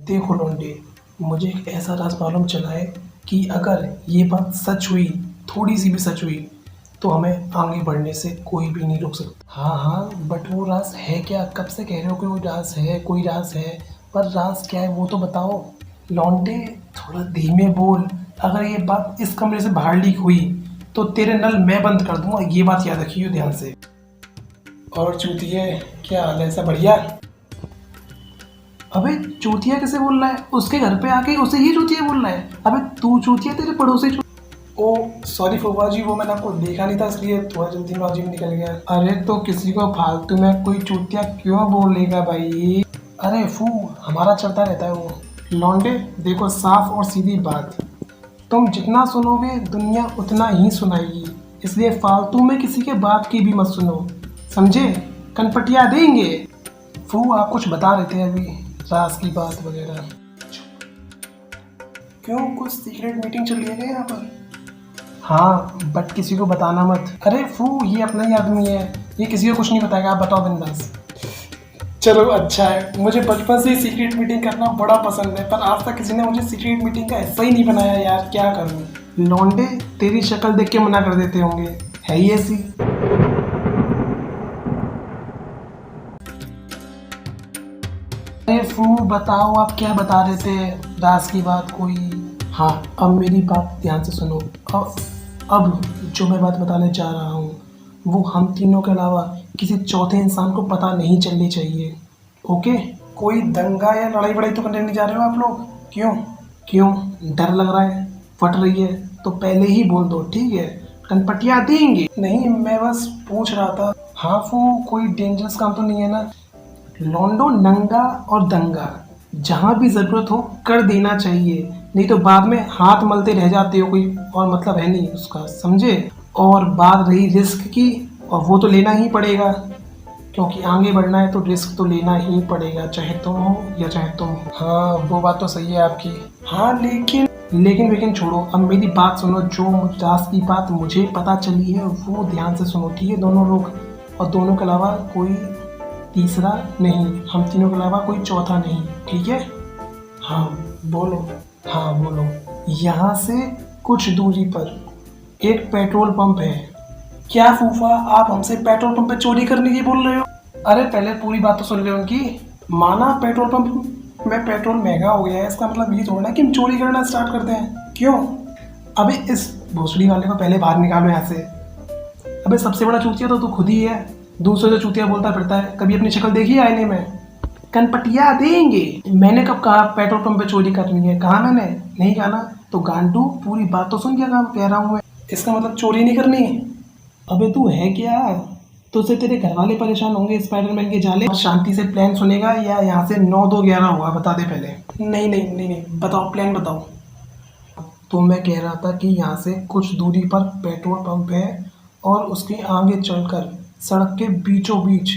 देखो लौंडे, मुझे एक ऐसा राज मालूम चला है कि अगर ये बात सच हुई, थोड़ी सी भी सच हुई, तो हमें आगे बढ़ने से कोई भी नहीं रोक सकता। हाँ हाँ, बट वो राज है क्या? कब से कह रहे हो कि वो राज है, कोई राज है, पर राज क्या है वो तो बताओ। लौंडे, थोड़ा धीमे बोल। अगर ये बात इस कमरे से बाहर लीक हुई तो तेरे नल मैं बंद कर दूंगा, ये बात याद रखियो ध्यान से। और चूतिए, क्या हाल है? सब बढ़िया? अबे चूतिया कैसे बोल रहा है? उसके घर पे आके उसे ही चूतिया बोल रहा है? अबे तू चूतिया, तेरे पड़ोसी ओ सॉरी फूफा जी, वो मैंने आपको देखा नहीं था इसलिए थोड़ा जल्दीबाजी में निकल गया। अरे तो किसी को फालतू में कोई चूतिया क्यों बोलेगा भाई? अरे फू, हमारा चलता रहता है वो। लौंडे देखो, साफ और सीधी बात, तुम जितना सुनोगे दुनिया उतना ही सुनाएगी, इसलिए फालतू में किसी के बात की भी मत सुनो, समझे? कनपटिया देंगे। फू, आप कुछ बता रहे थे अभी, राज की बात वगैरह। क्यों, कुछ सीक्रेट मीटिंग चल रही है क्या यहाँ पर? हाँ, बट किसी को बताना मत। अरे फू, ये अपना ही आदमी है, ये किसी को कुछ नहीं बताएगा, आप बताओ बिंदास। चलो अच्छा है, मुझे बचपन से ही सीक्रेट मीटिंग करना बड़ा पसंद है, पर आज तक किसी ने मुझे सीक्रेट मीटिंग का हिस्सा ही नहीं बनाया यार, क्या करूँ। लौंडे, तेरी शक्ल देख के मना कर देते होंगे, है ही ऐसी। अरे फू, बताओ आप क्या बता रहे थे? राज की बात कोई? हाँ, अब मेरी बात ध्यान से सुनो। अब जो मैं बात बताने जा रहा हूँ वो हम तीनों के अलावा किसी चौथे इंसान को पता नहीं चलनी चाहिए, ओके? कोई दंगा या लड़ाई वड़ाई तो करने नहीं जा रहे हो आप लोग? क्यों? क्यों, डर लग रहा है? फट रही है तो पहले ही बोल दो, ठीक है? कनपटिया देंगे। नहीं, मैं बस पूछ रहा था। हाँ फू, कोई डेंजरस काम तो नहीं है ना? लौंडो, नंगा और दंगा जहां भी जरूरत हो कर देना चाहिए, नहीं तो बाद में हाथ मलते रह जाते हो, कोई और मतलब है नहीं उसका, समझे? और बात रही रिस्क की, और वो तो लेना ही पड़ेगा, क्योंकि आगे बढ़ना है तो रिस्क तो लेना ही पड़ेगा, चाहे तुम हो या चाहे तुम हो। हाँ, वो बात तो सही है आपकी। हाँ, लेकिन छोड़ो, अब मेरी बात सुनो। जो राज की बात मुझे पता चली है वो ध्यान से सुनो, ठीक है दोनों लोग? और दोनों के अलावा कोई तीसरा नहीं, हम तीनों के अलावा कोई चौथा नहीं, ठीक है? हाँ बोलो। हाँ बोलो। यहाँ से कुछ दूरी पर एक पेट्रोल पंप है। क्या फूफा, आप हमसे पेट्रोल पंप पे चोरी करने की बोल रहे हो? अरे पहले पूरी बात तो सुन ले उनकी। माना पेट्रोल पंप में पेट्रोल महंगा हो गया है, इसका मतलब ये थोड़ा ना कि हम चोरी करना स्टार्ट करते हैं, क्यों? अबे इस भोसड़ी वाले को पहले बाहर निकालो यहाँ से। अबे सबसे बड़ा चूतिया तो तू खुद ही है, दूसरे से चूतिया बोलता फिरता है, कभी अपनी शक्ल देखी है आईने में? कनपटिया देंगे। मैंने कब कहा पेट्रोल पंप पे चोरी करनी है? कहा मैंने? नहीं कहा ना? तो गांडू, पूरी बात तो सुन, क्या काम कह रहा हूँ मैं? इसका मतलब चोरी नहीं करनी? अबे तू है क्या? तुझसे तेरे घर वाले परेशान होंगे स्पाइडरमैन के जाले, और शांति से प्लान सुनेगा या यहाँ से 9-2-11 होगा? बता दे पहले। नहीं नहीं नहीं नहीं, बताओ प्लान बताओ। तो मैं कह रहा था कि यहाँ से कुछ दूरी पर पेट्रोल पंप है, और उसके आगे चलकर सड़क के बीचों बीच